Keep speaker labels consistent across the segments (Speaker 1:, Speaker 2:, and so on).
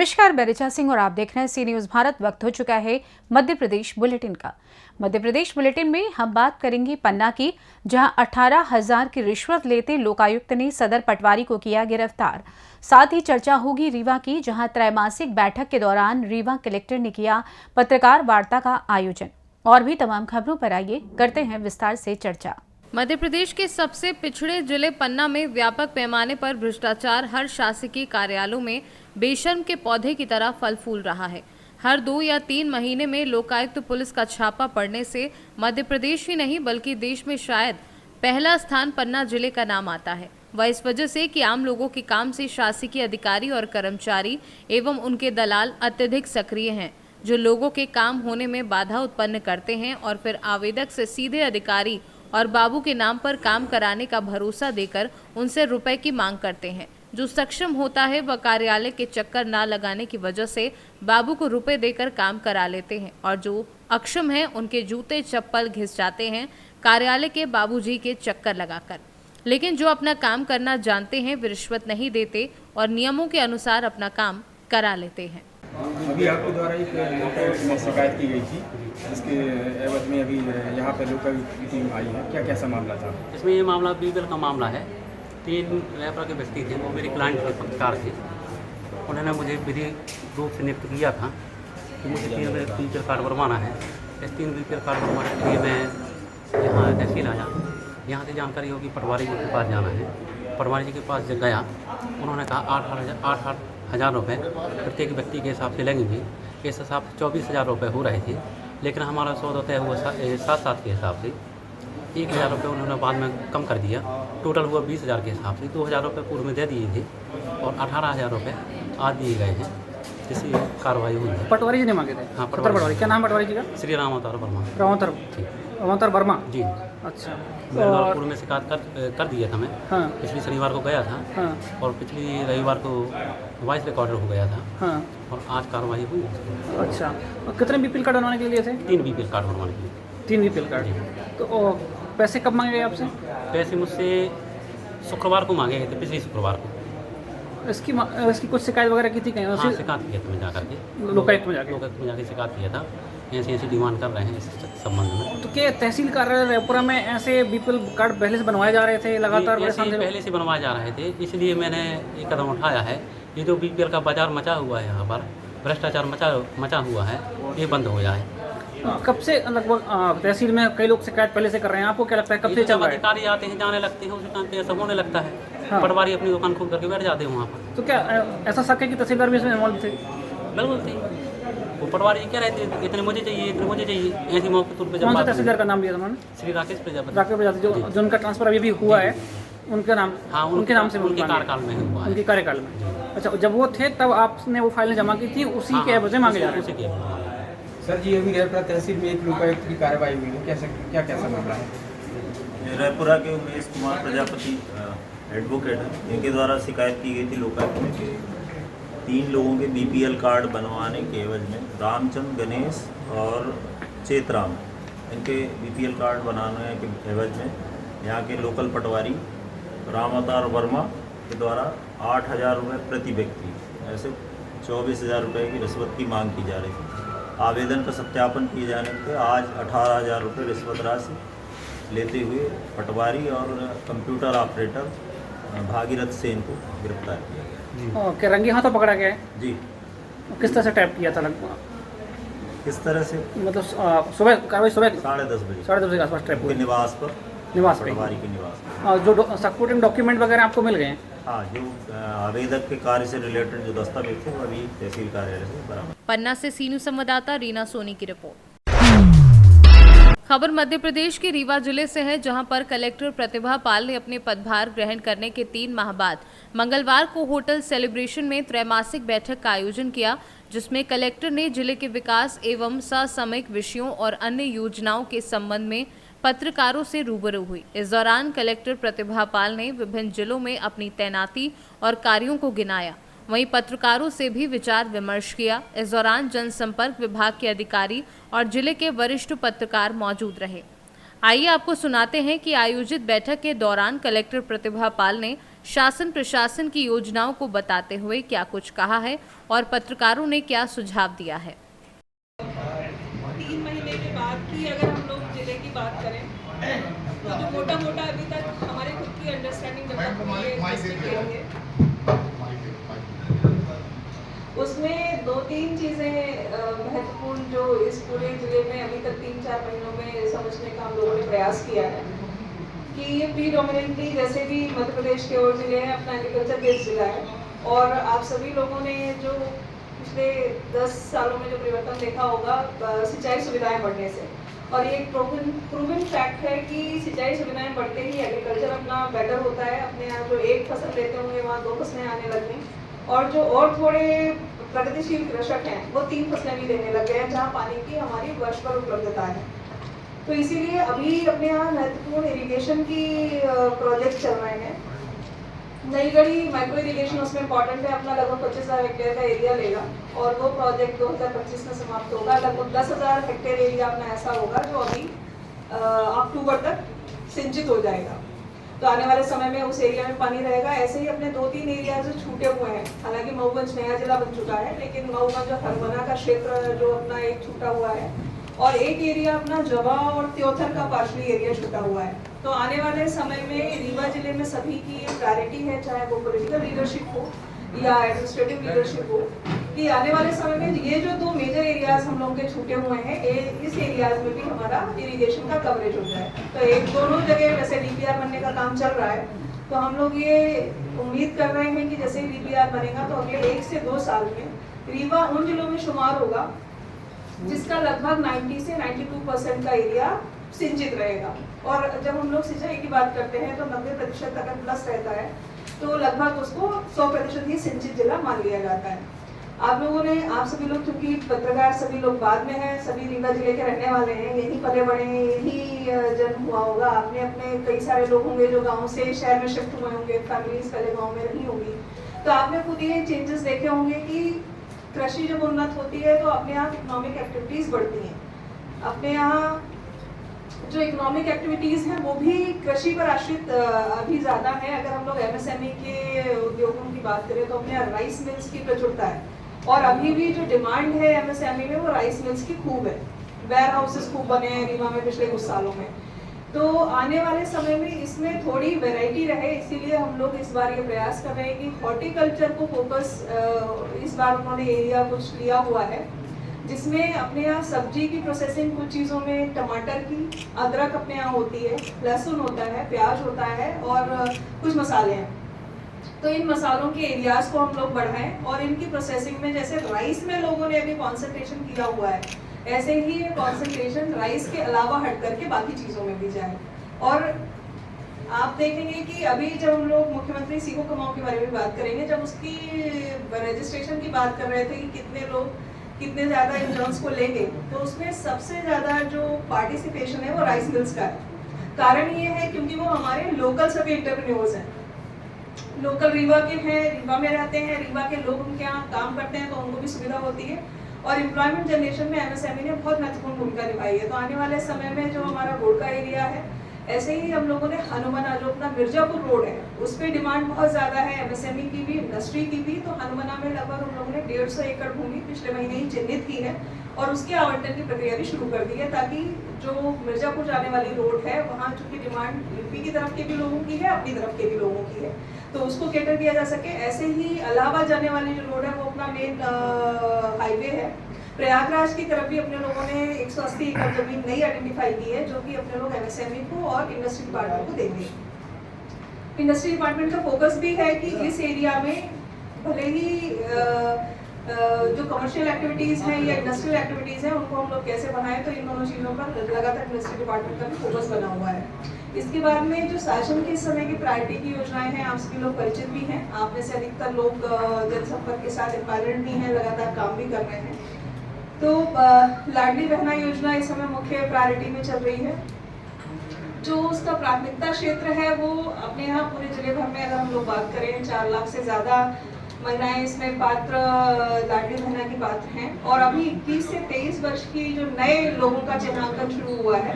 Speaker 1: नमस्कार, मैं ऋचा सिंह और आप देख रहे हैं सी न्यूज भारत। वक्त हो चुका है मध्य प्रदेश बुलेटिन का। मध्य प्रदेश बुलेटिन में हम बात करेंगे पन्ना की, जहां 18,000 की रिश्वत लेते लोकायुक्त ने सदर पटवारी को किया गिरफ्तार। साथ ही चर्चा होगी रीवा की, जहां त्रैमासिक बैठक के दौरान रीवा कलेक्टर ने किया पत्रकार वार्ता का आयोजन। और भी तमाम खबरों पर आइए करते हैं विस्तार से चर्चा।
Speaker 2: मध्य प्रदेश के सबसे पिछड़े जिले पन्ना में व्यापक पैमाने पर भ्रष्टाचार हर शासकीय कार्यालयों में बेशर्म के पौधे की तरह फल फूल रहा है। हर 2 या 3 महीने में लोकायुक्त पुलिस का छापा पड़ने से मध्य प्रदेश ही नहीं बल्कि देश में शायद पहला स्थान पन्ना जिले का नाम आता है। वह इस वजह से कि आम लोगों के काम से शासकीय अधिकारी और कर्मचारी एवं उनके दलाल अत्यधिक सक्रिय हैं, जो लोगों के काम होने में बाधा उत्पन्न करते हैं और फिर आवेदक से सीधे अधिकारी और बाबू के नाम पर काम कराने का भरोसा देकर उनसे रुपए की मांग करते हैं। जो सक्षम होता है वह कार्यालय के चक्कर ना लगाने की वजह से बाबू को रुपए देकर काम करा लेते हैं और जो अक्षम है उनके जूते चप्पल घिस जाते हैं कार्यालय के बाबूजी के चक्कर लगाकर। लेकिन जो अपना काम करना जानते हैं वे रिश्वत नहीं देते और नियमों के अनुसार अपना काम करा लेते हैं।
Speaker 3: अभी आपके द्वारा एक लोकायुक्त में शिकायत की गई थी, इसके एवज में अभी यहाँ पर लोकायुक्त की टीम आई है, क्या कैसा मामला था?
Speaker 4: इसमें ये मामला बीबीएल का मामला है। 3 व्यापार के व्यक्ति थे, वो मेरे क्लाइंट के पत्रकार थे। उन्होंने मुझे विधि रूप से नियुक्त किया था कि मुझे 3 बीपीएल कार्ड बनवाना है। इस 3 बीपीएल कार्ड बनवाने के लिए मैं यहाँ तहसील आया। यहाँ से जानकारी होगी पटवारी जी के पास जाना है। पटवारी जी के पास जब गया, उन्होंने कहा 8,000 रुपये प्रत्येक व्यक्ति के हिसाब से लगेंगे। इस हिसाब से 24,000 रुपये हो रहे थे, लेकिन हमारा सौदा तय हुआ 7 के हिसाब से। 1,000 रुपये उन्होंने बाद में कम कर दिया, टोटल हुआ 20,000 के हिसाब से। 2,000 रुपये पूर्व में दे दिए थे और 18,000 रुपये आज दिए गए हैं, जिससे कार्रवाई हुई है।
Speaker 5: पटवारी जी ने मांगे थे?
Speaker 4: हाँ, पटवारी।
Speaker 5: क्या नाम पटवारी जी का?
Speaker 4: श्री रामावतार वर्मा।
Speaker 5: रामावतार वर्मा
Speaker 4: जी।
Speaker 5: अच्छा।
Speaker 4: पूर्व में शिकायत कर दिया था मैं।
Speaker 5: हाँ।
Speaker 4: पिछली शनिवार को गया था।
Speaker 5: हाँ।
Speaker 4: और पिछली रविवार को वॉइस रिकॉर्डर हो गया था।
Speaker 5: हाँ।
Speaker 4: और आज कार्रवाई हुई।
Speaker 5: अच्छा, और कितने बीपीएल कार्ड बनवाने के लिए थे?
Speaker 4: 3 बीपीएल कार्ड बनवाने के लिए।
Speaker 5: 3 बीपीएल कार्ड। तो पैसे कब मांगे गए आपसे?
Speaker 4: पैसे मुझसे शुक्रवार को मांगे गए थे, पिछले शुक्रवार को।
Speaker 5: इसकी कुछ शिकायत वगैरह की थी कहीं?
Speaker 4: हाँ, शिकायत किया था मैं जाकर के
Speaker 5: लोकायुक्त में जाके
Speaker 4: शिकायत किया था। ऐसी डिमांड कर रहे हैं इस संबंध में।
Speaker 5: तो क्या तहसील कार्यालय रायपुरा में ऐसे बीपीएल कार्ड पहले से बनवाए जा रहे थे लगातार?
Speaker 4: पहले से बनवाए जा रहे थे, इसलिए मैंने एक कदम उठाया है। ये जो बीपीएल का बाजार मचा हुआ है, यहाँ पर भ्रष्टाचार मचा हुआ है, ये बंद हो जाए।
Speaker 5: कब से लगभग तहसील में कई लोग शिकायत पहले से कर रहे हैं, आपको क्या लगता है कब से चल रहा है?
Speaker 4: अधिकारी आते हैं, जाने लगते हैं, उसी टाइम पे ऐसा होने लगता है।
Speaker 5: हाँ।
Speaker 4: पटवारी अपनी दुकान खोल करके बैठ जाते हैं वहाँ पर।
Speaker 5: तो क्या ऐसा शक है कि तहसीलदार भी इसमें इन्वॉल्व थे?
Speaker 4: बिल्कुल थे। वो पटवारी क्या रहते हैं, इतने मुझे चाहिए, ऐसी मौके पर जब।
Speaker 5: कौन सा तहसीलदार का नाम लिया था उन्होंने?
Speaker 4: श्री राकेश प्रजापति।
Speaker 5: जो उनका ट्रांसफर अभी भी हुआ है, उनका नाम?
Speaker 4: हाँ,
Speaker 5: उनके नाम से
Speaker 4: उनके कार्यकाल में हुआ है।
Speaker 5: उनके कार्यकाल में। अच्छा, जब वो थे तब आपने वो फाइलें जमा की थी, उसी के एवज में मांगे जा रहे हैं?
Speaker 3: सर जी, अभी रायपुरा तहसील में एक लोकायुक्त की कार्रवाई हुई है, क्या कैसा मामला है?
Speaker 6: रायपुरा के उमेश कुमार प्रजापति एडवोकेट हैं, इनके द्वारा शिकायत की गई थी लोकायुक्त में कि 3 लोगों के बीपीएल कार्ड बनवाने के एवज में रामचंद, गणेश और चेतराम, इनके बीपीएल कार्ड बनाने के एवज में यहाँ के लोकल पटवारी रामावतार वर्मा के द्वारा 8,000 रुपये प्रति व्यक्ति, ऐसे 24,000 रुपये की रिश्वत की मांग की जा रही थी। आवेदन का सत्यापन किए जाने पर आज 18,000 रुपये रिश्वत राशि लेते हुए पटवारी और कंप्यूटर ऑपरेटर भागीरथ सेन को गिरफ्तार किया गया।
Speaker 5: क्या रंगे हाथों पकड़ा गया है?
Speaker 6: जी।
Speaker 5: किस तरह से टैप किया था लगभग?
Speaker 6: किस तरह से?
Speaker 5: मतलब सुबह कार्रवाई
Speaker 6: 10:30 बजे
Speaker 5: 10:30 के आसपास टैप हुई?
Speaker 6: निवास पर, पटवारी के निवास पर।
Speaker 5: जो सपोर्टिंग डॉक्यूमेंट वगैरह आपको मिल गए हैं?
Speaker 6: हाँ, जो आवेदक के कार्य से रिलेटेड जो दस्तावेज थे वो अभी तहसील कार्यालय से बरामद।
Speaker 2: पन्ना से सी न्यूज संवाददाता रीना सोनी की रिपोर्ट। खबर मध्य प्रदेश के रीवा जिले से है, जहां पर कलेक्टर प्रतिभा पाल ने अपने पदभार ग्रहण करने के 3 माह बाद मंगलवार को होटल सेलिब्रेशन में त्रैमासिक बैठक का आयोजन किया, जिसमें कलेक्टर ने जिले के विकास एवं समसामयिक विषयों और अन्य योजनाओं के संबंध में पत्रकारों से रूबरू हुई। इस दौरान कलेक्टर प्रतिभा पाल ने विभिन्न जिलों में अपनी तैनाती और कार्यों को गिनाया, वहीं पत्रकारों से भी विचार विमर्श किया। इस दौरान जनसंपर्क विभाग के अधिकारी और जिले के वरिष्ठ पत्रकार मौजूद रहे। आइए आपको सुनाते हैं कि आयोजित बैठक के दौरान कलेक्टर प्रतिभा पाल ने शासन प्रशासन की योजनाओं को बताते हुए क्या कुछ कहा है और पत्रकारों ने क्या सुझाव दिया है।
Speaker 7: 3 महीने के बाद की अगर हम लोग जिले की बात करें तो जो मोटा मोटा अभी तक हमारे खुद की अंडरस्टैंडिंग डेवलप हुई है डिस्ट्रिक्ट के लिए, उसमें 2-3 चीज़ें महत्वपूर्ण जो इस पूरे जिले में अभी तक 3-4 महीनों में समझने का हम लोगों ने प्रयास किया है कि ये प्रीडोमिनेंटली जैसे भी मध्य प्रदेश के और जिले हैं अपना एग्रीकल्चर बेस्ड जिला है, और आप सभी लोगों ने जो पिछले 10 सालों में जो परिवर्तन देखा होगा सिंचाई सुविधाएं बढ़ने से, और ये एक प्रूवन फैक्ट है कि सिंचाई सुविधाएं बढ़ते ही एग्रीकल्चर अपना बेटर होता है। अपने यहाँ जो एक फसल लेते होंगे वहाँ 2 फसलें आने लग गई, और जो और थोड़े प्रगतिशील कृषक हैं वो 3 फसलें भी लेने लग गए हैं जहाँ पानी की हमारी वर्ष पर उपलब्धता है। तो इसीलिए अभी अपने यहाँ महत्वपूर्ण इरिगेशन की प्रोजेक्ट चल रहे हैं। नई गढ़ी माइक्रो इरिगेशन उसमें इम्पॉर्टेंट है, अपना लगभग 25,000 हेक्टेयर का एरिया लेगा, और वो प्रोजेक्ट 2025 में समाप्त होगा। लगभग 10,000 हेक्टेयर एरिया अपना ऐसा होगा जो अभी अक्टूबर तक सिंचित हो जाएगा। तो आने वाले समय में उस एरिया में पानी रहेगा। ऐसे ही अपने 2-3 एरिया जो छूटे हुए हैं, हालांकि मऊगंज नया जिला बन चुका है, लेकिन मऊगंज और हरमना का क्षेत्र जो अपना एक छूटा हुआ है, और एक एरिया अपना जवा और त्योथर का पार्शली एरिया छूटा हुआ है। तो आने वाले समय में रीवा जिले में सभी की प्रायोरिटी है, चाहे वो पॉलिटिकल लीडरशिप हो या एडमिनिस्ट्रेटिव लीडरशिप हो, कि आने वाले समय में ये जो 2 मेजर एरियाज हम लोग के छूटे हुए हैं, इस एरियाज में भी हमारा इरिगेशन का कवरेज हो जाए। तो एक दोनों जगह वैसे डीपीआर बनने का काम चल रहा है, तो हम लोग ये उम्मीद कर रहे हैं कि जैसे ही डीपीआर बनेगा तो अगले 1 से 2 साल में रीवा उन जिलों में शुमार होगा जिसका लगभग 90 से 92% का एरिया सिंचित रहेगा। और जब हम लोग सिंचाई की बात करते हैं तो 90% अगर प्लस रहता है तो लगभग उसको 100% ही सिंचित जिला मान लिया जाता है। आप लोगों ने, आप सभी लोग, क्योंकि पत्रकार सभी लोग बाद में हैं, सभी रीवा जिले के रहने वाले हैं, यही पले बड़े हैं, यही जन्म हुआ होगा। आपने अपने कई सारे लोग होंगे जो गांव से शहर में शिफ्ट हुए होंगे, फैमिलीज पहले गांव में रही होंगी, तो आपने खुद ये चेंजेस देखे होंगे कि कृषि जब उन्नत होती है तो अपने यहाँ इकोनॉमिक एक्टिविटीज बढ़ती हैं। अपने यहाँ जो इकोनॉमिक एक्टिविटीज हैं वो भी कृषि पर आश्रित अभी ज़्यादा है। अगर हम लोग एमएसएमई के उद्योगों की बात करें तो अपने यहाँ राइस मिल्स की प्रचुरता है, और अभी भी जो डिमांड है एमएसएमई में वो राइस मिल्स की खूब है। वेयर हाउसेस खूब बने हैं रीवा में पिछले कुछ सालों में। तो आने वाले समय में इसमें थोड़ी वैरायटी रहे, इसीलिए हम लोग इस बार ये प्रयास कर रहे हैं कि हॉर्टिकल्चर को फोकस इस बार उन्होंने एरिया कुछ लिया हुआ है, जिसमें अपने यहाँ सब्जी की प्रोसेसिंग कुछ चीज़ों में टमाटर की, अदरक अपने यहाँ होती है, लहसुन होता है, प्याज होता है, और कुछ मसाले हैं। तो इन मसालों के एरियाज को हम लोग बढ़ाएं, और इनकी प्रोसेसिंग में जैसे राइस में लोगों ने अभी कॉन्सेंट्रेशन किया हुआ है, ऐसे ही ये कॉन्सेंट्रेशन राइस के अलावा हट करके बाकी चीज़ों में भी जाए। और आप देखेंगे कि अभी जब हम लोग मुख्यमंत्री सीखो कमाओ के बारे में बात करेंगे, जब उसकी रजिस्ट्रेशन की बात कर रहे थे कि कितने लोग कितने ज़्यादा इंटर्न्स को लेंगे, तो उसमें सबसे ज़्यादा जो पार्टिसिपेशन है वो राइस मिल्स का है। कारण ये है क्योंकि वो हमारे लोकल सभी एंटरप्रेन्योर्स हैं, लोकल रीवा के हैं, रीवा में रहते हैं, रीवा के लोग उनके यहाँ काम करते हैं, तो उनको भी सुविधा होती है। और एम्प्लॉयमेंट जनरेशन में एमएसएमई ने बहुत महत्वपूर्ण भूमिका निभाई है। तो आने वाले समय में जो हमारा रोड का एरिया है, ऐसे ही हम लोगों ने हनुमाना जो अपना मिर्जापुर रोड है उस पर डिमांड बहुत ज़्यादा है, एमएसएमई की भी, इंडस्ट्री की भी। तो हनुमाना में लगभग हम लोगों ने 150 एकड़ भूमि पिछले महीने ही चिन्हित की है, और उसके आवंटन की प्रक्रिया भी शुरू कर दी है, ताकि जो मिर्जापुर जाने वाली रोड है वहाँ चूँकि डिमांड यूपी की तरफ के भी लोगों की है, अपनी तरफ के भी लोगों की है, तो उसको कैटर किया जा सके। ऐसे ही इलाहाबाद जाने वाली जो रोड है वो अपना मेन हाईवे है। प्रयागराज की तरफ भी अपने लोगों ने 180 एकड़ जमीन नई आइडेंटिफाई की है, जो कि अपने लोग एमएसएमई को और इंडस्ट्री डिपार्टमेंट को देंगे। इंडस्ट्री डिपार्टमेंट का फोकस भी है कि इस एरिया में भले ही जो कमर्शियल एक्टिविटीज़ हैं या इंडस्ट्रियल एक्टिविटीज़ हैं उनको हम लोग कैसे बढ़ाएं, तो इन दोनों चीज़ों पर लगातार इंडस्ट्री डिपार्टमेंट का भी फोकस बना हुआ है। इसके बाद में जो शासन के इस समय की प्रायोरिटी की योजनाएं हैं, आप सभी लोग परिचित भी हैं। आप में से अधिकतर लोग जनसंपर्क के साथ एम्पायरमेंट भी हैं, लगातार काम भी कर रहे हैं। तो लाडली बहना योजना इस समय मुख्य प्रायोरिटी में चल रही है। जो उसका प्राथमिकता क्षेत्र है वो अपने यहाँ पूरे जिले भर में अगर हम लोग बात करें 4 लाख से ज़्यादा महिलाएं इसमें पात्र, लाडली बहना की पात्र हैं। और अभी 21 से 23 वर्ष की जो नए लोगों का चिन्हांकन शुरू हुआ है,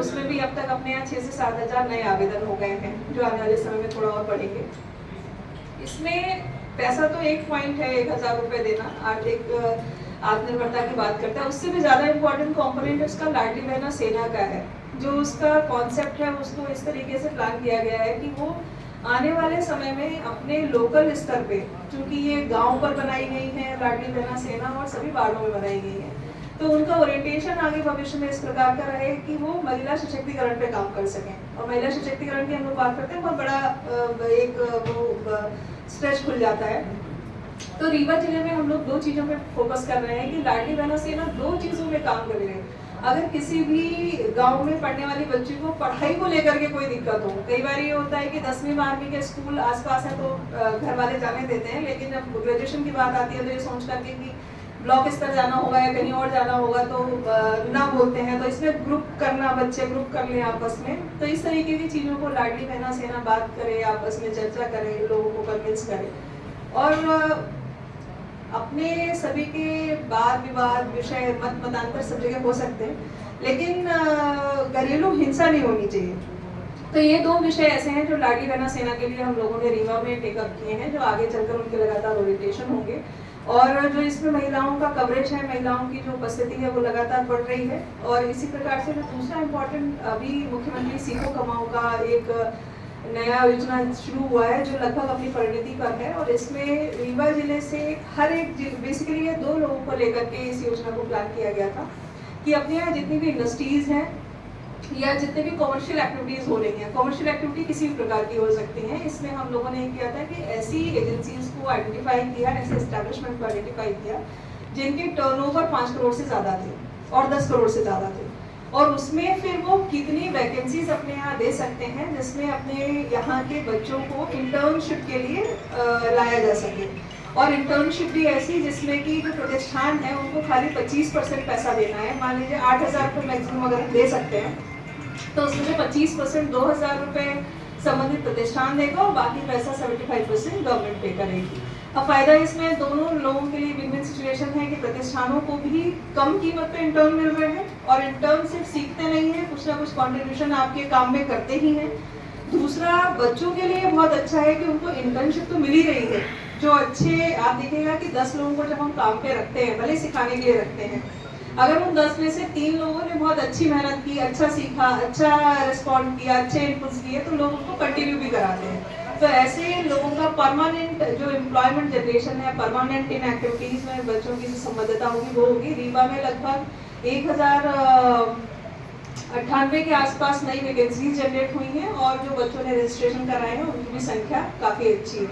Speaker 7: उसमें भी अब तक अपने यहाँ 6 से 7 हज़ार नए आवेदन हो गए हैं, जो आने वाले समय में थोड़ा और बढ़ेंगे। इसमें पैसा तो एक पॉइंट है, 1,000 रुपये देना, आर्थिक आत्मनिर्भरता की बात करता है। उससे भी ज़्यादा इम्पोर्टेंट कंपोनेंट उसका लाडली बहना सेना का है। जो उसका कॉन्सेप्ट है उसको इस तरीके से प्लान किया गया है कि वो आने वाले समय में अपने लोकल स्तर पे, क्योंकि ये गांव पर बनाई गई है लाडली बहना सेना और सभी वार्डों में बनाई गई है, तो उनका ओरिएंटेशन आगे भविष्य में इस प्रकार का रहे कि वो महिला सशक्तिकरण पे काम कर सकें। और महिला सशक्तिकरण की हम लोग बात करते हैं, बहुत बड़ा एक वो स्ट्रेच खुल जाता है। तो रीवा जिले में हम लोग 2 चीज़ों पे फोकस कर रहे हैं कि लाडली बहना सेना 2 चीज़ों में काम कर रहे हैं। अगर किसी भी गांव में पढ़ने वाली बच्ची को पढ़ाई को लेकर के कोई दिक्कत हो, कई बार ये होता है कि 10वीं 12वीं के स्कूल आसपास है तो घर वाले जाने देते हैं, लेकिन जब ग्रेजुएशन की बात आती है तो ये सोच करके कि ब्लॉक स्तर जाना होगा या कहीं और जाना होगा तो ना बोलते हैं। तो इसमें ग्रुप करना, बच्चे ग्रुप कर लें आपस में, तो इस तरीके की चीज़ों को लाडली बहना सेना बात करे, आपस में चर्चा करें, लोगों को कन्विंस करें। और अपने सभी के वाद विवाद, विषय, मत मतांतर सब जगह हो सकते हैं, लेकिन घरेलू हिंसा नहीं होनी चाहिए। तो ये 2 विषय ऐसे हैं जो लाडली बहना सेना के लिए हम लोगों ने रीवा में टेकअप किए हैं, जो आगे चलकर उनके लगातार ओरिएंटेशन होंगे। और जो इसमें महिलाओं का कवरेज है, महिलाओं की जो उपस्थिति है वो लगातार बढ़ रही है। और इसी प्रकार से जो दूसरा इम्पोर्टेंट अभी मुख्यमंत्री सीखो कमाओ का एक नया योजना शुरू हुआ है जो लगभग अपनी परिणति पर है, और इसमें रीवा जिले से हर एक बेसिकली ये 2 लोगों को लेकर के इस योजना को प्लान किया गया था कि अपने यहाँ जितनी भी इंडस्ट्रीज हैं या जितने भी कॉमर्शियल एक्टिविटीज़ हो रही हैं, कॉमर्शियल एक्टिविटी किसी भी प्रकार की हो सकती हैं, इसमें हम लोगों ने किया था कि ऐसी एजेंसीज को आइडेंटिफाई किया, ऐसे एस्टेब्लिशमेंट को आइडेंटिफाई किया जिनके टर्नओवर 5 करोड़ से ज़्यादा थे और 10 करोड़ से ज़्यादा थे, और उसमें फिर वो कितनी वैकेंसीज अपने यहाँ दे सकते हैं जिसमें अपने यहाँ के बच्चों को इंटर्नशिप के लिए लाया जा सके। और इंटर्नशिप भी ऐसी जिसमें कि जो प्रतिष्ठान है उनको खाली 25% पैसा देना है। मान लीजिए 8,000 रुपये मैक्सिमम अगर दे सकते हैं तो उसमें से 25% 2,000 रुपये संबंधित प्रतिष्ठान देगा और बाकी पैसा 75% गवर्नमेंट पे करेगी। अब फायदा इसमें दोनों लोगों के लिए विन विन सिचुएशन है कि प्रतिष्ठानों को भी कम कीमत पे इंटर्न मिल रहे हैं, और इंटर्न सिर्फ सीखते नहीं हैं, कुछ ना कुछ कॉन्ट्रीब्यूशन आपके काम में करते ही हैं। दूसरा, बच्चों के लिए बहुत अच्छा है कि उनको इंटर्नशिप तो मिल ही रही है। जो अच्छे, आप देखिएगा कि 10 लोगों को जब हम काम पे रखते हैं, भले सिखाने के लिए रखते हैं, अगर उन 10 में से 3 लोगों ने बहुत अच्छी मेहनत की, अच्छा सीखा, अच्छा रिस्पॉन्ड किया, अच्छे इनपुट्स दिए, तो लोग उनको कंटिन्यू भी कराते हैं। तो ऐसे लोगों का परमानेंट जो एम्प्लॉयमेंट जनरेशन है, परमानेंट इन एक्टिविटीज़ में बच्चों की जो संबद्धता होगी वो होगी। रीवा में लगभग 1098 के आसपास नई वैकेंसीज जनरेट हुई हैं, और जो बच्चों ने रजिस्ट्रेशन कराए हैं उनकी भी संख्या काफ़ी अच्छी है।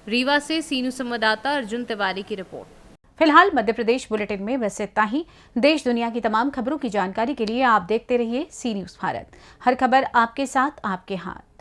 Speaker 2: रीवा से सीनू संवाददाता अर्जुन तिवारी की रिपोर्ट।
Speaker 1: फिलहाल मध्य प्रदेश बुलेटिन में बस इतना ही। देश दुनिया की तमाम खबरों की जानकारी के लिए आप देखते रहिए सी न्यूज़ भारत। हर खबर आपके साथ, आपके हाथ।